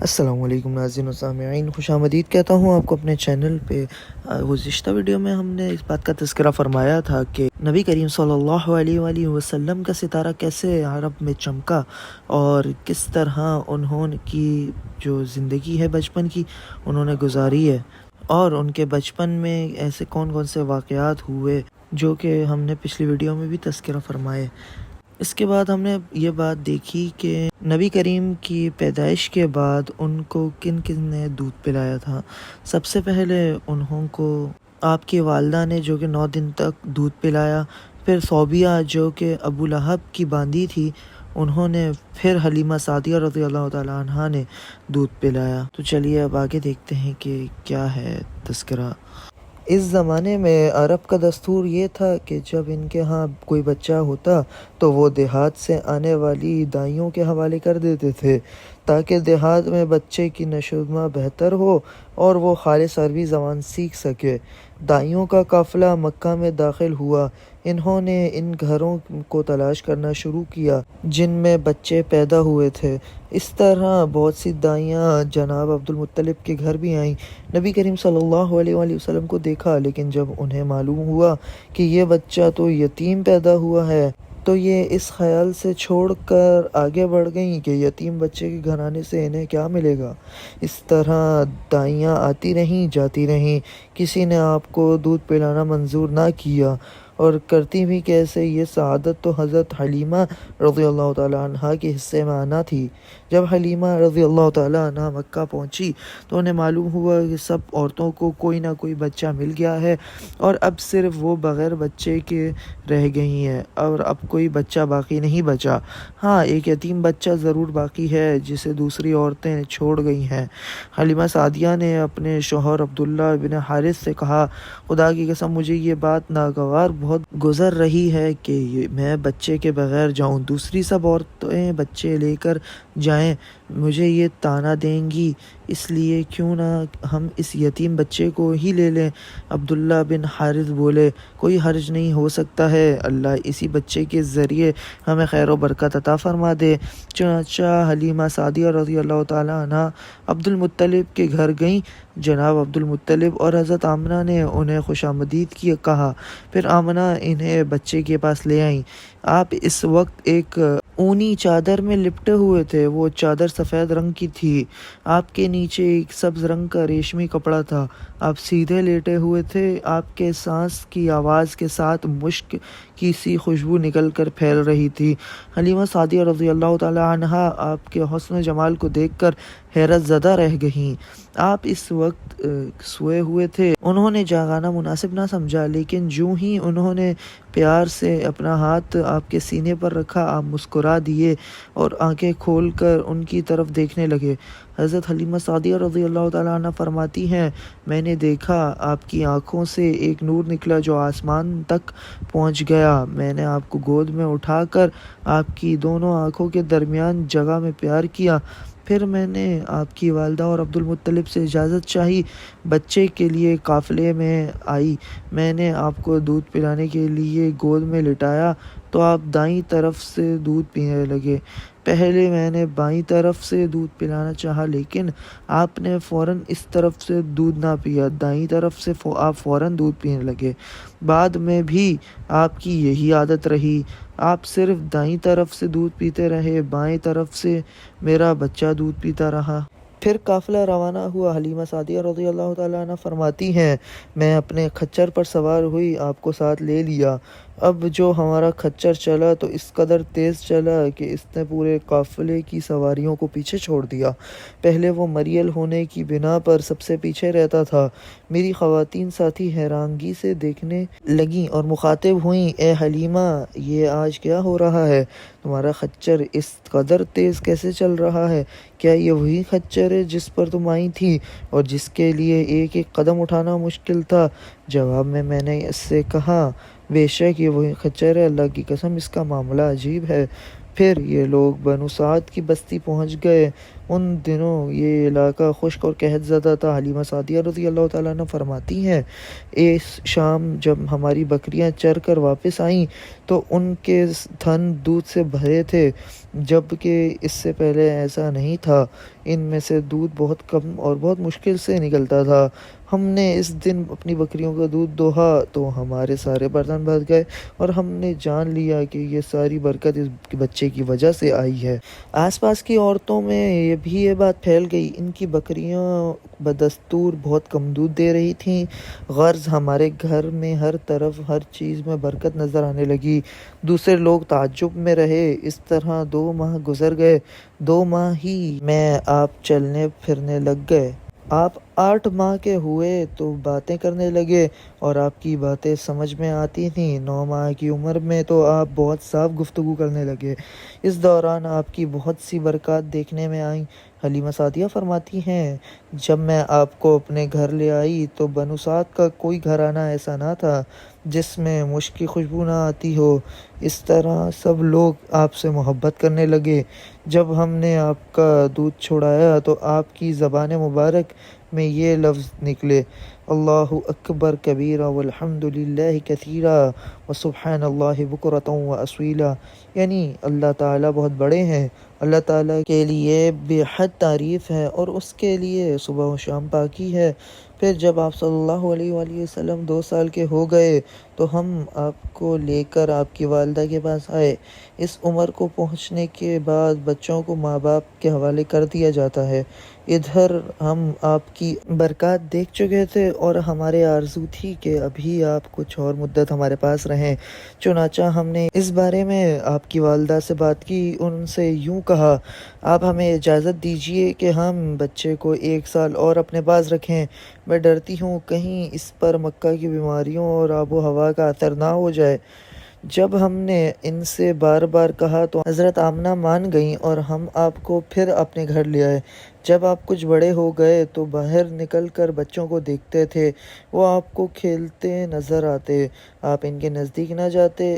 السلام علیکم ناظرین و سامعین، خوش آمدید کہتا ہوں آپ کو اپنے چینل پہ۔ گزشتہ ویڈیو میں ہم نے اس بات کا تذکرہ فرمایا تھا کہ نبی کریم صلی اللہ علیہ وآلہ وسلم کا ستارہ کیسے عرب میں چمکا اور کس طرح انہوں کی جو زندگی ہے بچپن کی انہوں نے گزاری ہے، اور ان کے بچپن میں ایسے کون کون سے واقعات ہوئے جو کہ ہم نے پچھلی ویڈیو میں بھی تذکرہ فرمائے۔ اس کے بعد ہم نے یہ بات دیکھی کہ نبی کریم کی پیدائش کے بعد ان کو کن کن نے دودھ پلایا تھا۔ سب سے پہلے انہوں کو آپ کی والدہ نے جو کہ 9 دن تک دودھ پلایا، پھر صوبیہ جو کہ ابو لہب کی باندی تھی انہوں نے، پھر حلیمہ سعدیہ رضی اللہ تعالیٰ عنہا نے دودھ پلایا۔ تو چلیے اب آگے دیکھتے ہیں کہ کیا ہے تذکرہ۔ اس زمانے میں عرب کا دستور یہ تھا کہ جب ان کے ہاں کوئی بچہ ہوتا تو وہ دیہات سے آنے والی دائیوں کے حوالے کر دیتے تھے تاکہ دیہات میں بچے کی نشو و نما بہتر ہو اور وہ خالص عربی زبان سیکھ سکے۔ دائیوں کا قافلہ مکہ میں داخل ہوا۔ انہوں نے ان گھروں کو تلاش کرنا شروع کیا جن میں بچے پیدا ہوئے تھے۔ اس طرح بہت سی دائیاں جناب عبد المطلب کے گھر بھی آئیں، نبی کریم صلی اللہ علیہ وآلہ وسلم کو دیکھا، لیکن جب انہیں معلوم ہوا کہ یہ بچہ تو یتیم پیدا ہوا ہے تو یہ اس خیال سے چھوڑ کر آگے بڑھ گئیں کہ یتیم بچے کے گھرانے سے انہیں کیا ملے گا۔ اس طرح دائیاں آتی رہیں جاتی رہیں، کسی نے آپ کو دودھ پلانا منظور نہ کیا، اور کرتی بھی کیسے؟ یہ سعادت تو حضرت حلیمہ رضی اللہ تعالیٰ عنہ کے حصے میں آنا تھی۔ جب حلیمہ رضی اللہ تعالیٰ عنہ مکہ پہنچی تو انہیں معلوم ہوا کہ سب عورتوں کو کوئی نہ کوئی بچہ مل گیا ہے اور اب صرف وہ بغیر بچے کے رہ گئی ہیں، اور اب کوئی بچہ باقی نہیں بچا۔ ہاں، ایک یتیم بچہ ضرور باقی ہے جسے دوسری عورتیں چھوڑ گئی ہیں۔ حلیمہ سعدیہ نے اپنے شوہر عبداللہ بن حارث سے کہا، خدا کی قسم مجھے یہ بات ناگوار بہت گزر رہی ہے کہ میں بچے کے بغیر جاؤں، دوسری سب عورتیں بچے لے کر جائیں، مجھے یہ طعنہ دیں گی، اس لیے کیوں نہ ہم اس یتیم بچے کو ہی لے لیں۔ عبداللہ بن حارث بولے، کوئی حرج نہیں ہو سکتا ہے، اللہ اسی بچے کے ذریعے ہمیں خیر و برکت عطا فرما دے۔ چنانچہ حلیمہ سعدیہ رضی اللہ تعالیٰ عنہ عبد المطلب کے گھر گئیں۔ جناب عبد المطلب اور حضرت آمنہ نے انہیں خوش آمدید کہا، پھر آمنہ انہیں بچے کے پاس لے آئیں۔ آپ اس وقت ایک اونی چادر میں لپٹے ہوئے تھے، وہ چادر سفید رنگ کی تھی، آپ کے نیچے ایک سبز رنگ کا ریشمی کپڑا تھا، آپ سیدھے لیٹے ہوئے تھے، آپ کے سانس کی آواز کے ساتھ مشک کی سی خوشبو نکل کر پھیل رہی تھی۔ حلیمہ سعدیہ رضی اللہ تعالیٰ عنہا آپ کے حسن و جمال کو دیکھ کر حیرت زدہ رہ گئیں۔ آپ اس وقت سوئے ہوئے تھے، انہوں نے جاگانا مناسب نہ سمجھا، لیکن جوں ہی انہوں نے پیار سے اپنا ہاتھ آپ کے سینے پر رکھا، آپ مسکرا دیے اور آنکھیں کھول کر ان کی طرف دیکھنے لگے۔ حضرت حلیمہ سعدیہ رضی اللہ تعالیٰ عنہ فرماتی ہیں، میں نے دیکھا آپ کی آنکھوں سے ایک نور نکلا جو آسمان تک پہنچ گیا، میں نے آپ کو گود میں اٹھا کر آپ کی دونوں آنکھوں کے درمیان جگہ میں پیار کیا، پھر میں نے آپ کی والدہ اور عبد المطلب سے اجازت چاہی، بچے کے لیے قافلے میں آئی، میں نے آپ کو دودھ پلانے کے لیے گود میں لٹایا تو آپ دائیں طرف سے دودھ پینے لگے۔ پہلے میں نے بائیں طرف سے دودھ پلانا چاہا لیکن آپ نے فوراً اس طرف سے دودھ نہ پیا، دائیں طرف سے آپ فوراً دودھ پینے لگے۔ بعد میں بھی آپ کی یہی عادت رہی، آپ صرف دائیں طرف سے دودھ پیتے رہے، بائیں طرف سے میرا بچہ دودھ پیتا رہا۔ پھر قافلہ روانہ ہوا۔ حلیمہ سعدیہ رضی اللہ تعالیٰ عنہ فرماتی ہیں، میں اپنے کھچر پر سوار ہوئی، آپ کو ساتھ لے لیا۔ اب جو ہمارا کھچر چلا تو اس قدر تیز چلا کہ اس نے پورے قافلے کی سواریوں کو پیچھے چھوڑ دیا۔ پہلے وہ مریل ہونے کی بنا پر سب سے پیچھے رہتا تھا۔ میری خواتین ساتھی حیرانگی سے دیکھنے لگیں اور مخاطب ہوئیں، اے حلیمہ، یہ آج کیا ہو رہا ہے؟ تمہارا خچر اس قدر تیز کیسے چل رہا ہے؟ کیا یہ وہی خچر ہے جس پر تم آئی تھی اور جس کے لیے ایک ایک قدم اٹھانا مشکل تھا؟ جواب میں نے اس سے کہا، بے شک یہ وہی خچر ہے، اللہ کی قسم اس کا معاملہ عجیب ہے۔ پھر یہ لوگ بنو سعد کی بستی پہنچ گئے، ان دنوں یہ علاقہ خشک اور قحط زدہ تھا۔ حلیمہ سعدیہ رضی اللہ تعالیٰ عنہ فرماتی ہیں اس شام جب ہماری بکریاں چر کر واپس آئیں تو ان کے تھن دودھ سے بھرے تھے، جبکہ اس سے پہلے ایسا نہیں تھا۔ ان میں سے دودھ بہت کم اور بہت مشکل سے نکلتا تھا۔ ہم نے اس دن اپنی بکریوں کا دودھ دوہا تو ہمارے سارے برتن بھر گئے اور ہم نے جان لیا کہ یہ ساری برکت اس بچے کی وجہ سے آئی ہے۔ آس پاس کی عورتوں میں یہ بات پھیل گئی، ان کی بکریاں بدستور بہت کم دودھ دے رہی تھیں۔ غرض ہمارے گھر میں ہر طرف ہر چیز میں برکت نظر آنے لگی۔ دوسرے لوگ تعجب میں رہے۔ اس طرح 2 ماہ گزر گئے۔ 2 ماہ ہی میں آپ چلنے پھرنے لگ گئے۔ آپ 8 ماہ کے ہوئے تو باتیں کرنے لگے اور آپ کی باتیں سمجھ میں آتی تھیں۔ 9 ماہ کی عمر میں تو آپ بہت صاف گفتگو کرنے لگے۔ اس دوران آپ کی بہت سی برکات دیکھنے میں آئیں۔ حلیمہ سعدیہ فرماتی ہیں جب میں آپ کو اپنے گھر لے آئی تو بنو سعد کا کوئی گھرانہ ایسا نہ تھا جس میں مشک کی خوشبو نہ آتی ہو۔ اس طرح سب لوگ آپ سے محبت کرنے لگے۔ جب ہم نے آپ کا دودھ چھڑایا تو آپ کی زبان مبارک میں یہ لفظ نکلے، اللہ اکبر کبیرہ والحمد للہ کثیرہ وسبحان اللہ بکرۃ واصیلا، یعنی اللہ تعالیٰ بہت بڑے ہیں، اللہ تعالیٰ کے لیے بے حد تعریف ہے اور اس کے لیے صبح و شام پاکی ہے۔ پھر جب آپ صلی اللہ علیہ وآلہ وسلم 2 سال کے ہو گئے تو ہم آپ کو لے کر آپ کی والدہ کے پاس آئے۔ اس عمر کو پہنچنے کے بعد بچوں کو ماں باپ کے حوالے کر دیا جاتا ہے۔ ادھر ہم آپ کی برکات دیکھ چکے تھے اور ہمارے آرزو تھی کہ ابھی آپ کچھ اور مدت ہمارے پاس رہیں۔ چنانچہ ہم نے اس بارے میں آپ کی والدہ سے بات کی۔ ان سے یوں کہا، آپ ہمیں اجازت دیجیے کہ ہم بچے کو 1 سال اور اپنے پاس رکھیں۔ میں ڈرتی ہوں کہیں اس پر مکہ کی بیماریوں اور آب و ہوا کا اثر نہ ہو جائے۔ جب ہم نے ان سے بار بار کہا تو حضرت آمنہ مان گئیں اور ہم آپ کو پھر اپنے گھر لے آئے۔ جب آپ کچھ بڑے ہو گئے تو باہر نکل کر بچوں کو دیکھتے تھے، وہ آپ کو کھیلتے نظر آتے، آپ ان کے نزدیک نہ جاتے۔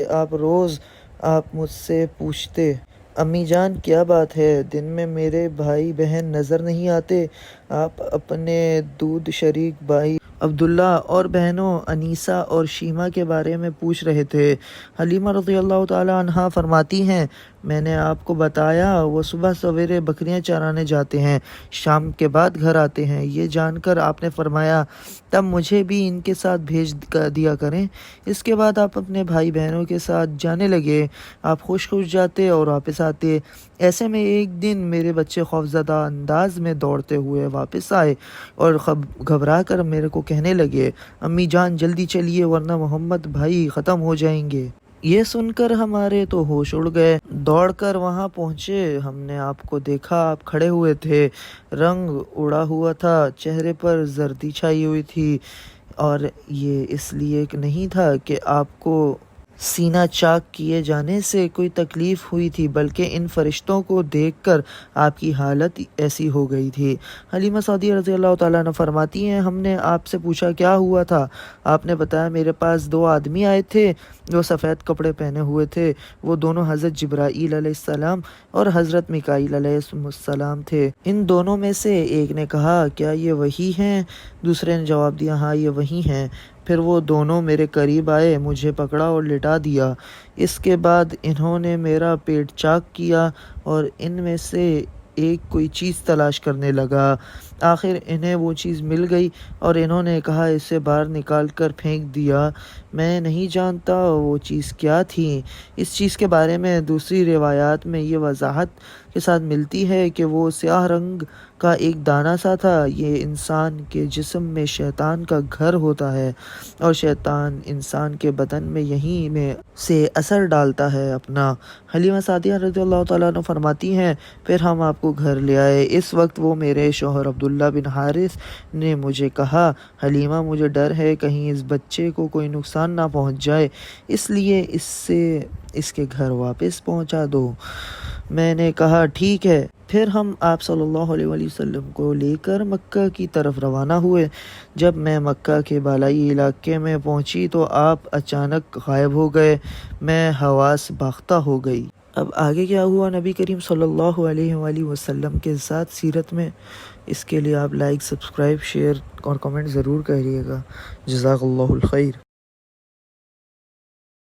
آپ مجھ سے پوچھتے، امی جان کیا بات ہے، دن میں میرے بھائی بہن نظر نہیں آتے؟ آپ اپنے دودھ شریک بھائی عبداللہ اور بہنوں انیسہ اور شیمہ کے بارے میں پوچھ رہے تھے۔ حلیمہ رضی اللہ تعالیٰ عنہا فرماتی ہیں میں نے آپ کو بتایا وہ صبح سویرے بکریاں چرانے جاتے ہیں، شام کے بعد گھر آتے ہیں۔ یہ جان کر آپ نے فرمایا تب مجھے بھی ان کے ساتھ بھیج دیا کریں۔ اس کے بعد آپ اپنے بھائی بہنوں کے ساتھ جانے لگے۔ آپ خوش جاتے اور واپس آتے۔ ایسے میں ایک دن میرے بچے خوفزدہ انداز میں دوڑتے ہوئے واپس آئے اور گھبرا کر میرے کو کہنے لگے، امی جان جلدی چلیے ورنہ محمد بھائی ختم ہو جائیں گے۔ یہ سن کر ہمارے تو ہوش اڑ گئے۔ دوڑ کر وہاں پہنچے، ہم نے آپ کو دیکھا، آپ کھڑے ہوئے تھے، رنگ اڑا ہوا تھا، چہرے پر زردی چھائی ہوئی تھی، اور یہ اس لیے نہیں تھا کہ آپ کو سینہ چاک کیے جانے سے کوئی تکلیف ہوئی تھی، بلکہ ان فرشتوں کو دیکھ کر آپ کی حالت ایسی ہو گئی تھی۔ حلیمہ سعدیہ رضی اللہ تعالیٰ عنہ فرماتی ہیں ہم نے آپ سے پوچھا کیا ہوا تھا؟ آپ نے بتایا میرے پاس 2 آدمی آئے تھے جو سفید کپڑے پہنے ہوئے تھے، وہ دونوں حضرت جبرائیل علیہ السلام اور حضرت میکائیل علیہ السلام تھے۔ ان دونوں میں سے ایک نے کہا کیا یہ وہی ہیں؟ دوسرے نے جواب دیا ہاں یہ وہی ہیں۔ پھر وہ دونوں میرے قریب آئے، مجھے پکڑا اور لٹا دیا۔ اس کے بعد انہوں نے میرا پیٹ چاک کیا اور ان میں سے ایک کوئی چیز تلاش کرنے لگا۔ آخر انہیں وہ چیز مل گئی اور انہوں نے کہا اسے باہر نکال کر پھینک دیا۔ میں نہیں جانتا وہ چیز کیا تھی۔ اس چیز کے بارے میں دوسری روایات میں یہ وضاحت کے ساتھ ملتی ہے کہ وہ سیاہ رنگ کا ایک دانہ سا تھا۔ یہ انسان کے جسم میں شیطان کا گھر ہوتا ہے اور شیطان انسان کے بدن میں یہیں میں سے اثر ڈالتا ہے اپنا۔ حلیمہ سعدیہ رضی اللہ تعالیٰ عنہ فرماتی ہیں پھر ہم آپ کو گھر لے آئے۔ اس وقت وہ میرے شوہر عبداللہ بن حارث نے مجھے کہا حلیمہ مجھے ڈر ہے کہیں اس بچے کو کوئی نقصان نہ پہنچ جائے، اس لیے اس کے گھر واپس پہنچا دو۔ میں نے کہا ٹھیک ہے۔ پھر ہم آپ صلی اللہ علیہ وآلہ وسلم کو لے کر مکہ کی طرف روانہ ہوئے۔ جب میں مکہ کے بالائی علاقے میں پہنچی تو آپ اچانک غائب ہو گئے۔ میں حواس باختہ ہو گئی۔ اب آگے کیا ہوا نبی کریم صلی اللہ علیہ وآلہ وسلم کے ذات سیرت میں، اس کے لیے آپ لائک، سبسکرائب، شیئر اور کمنٹ ضرور کریے گا۔ جزاک اللہ الخیر۔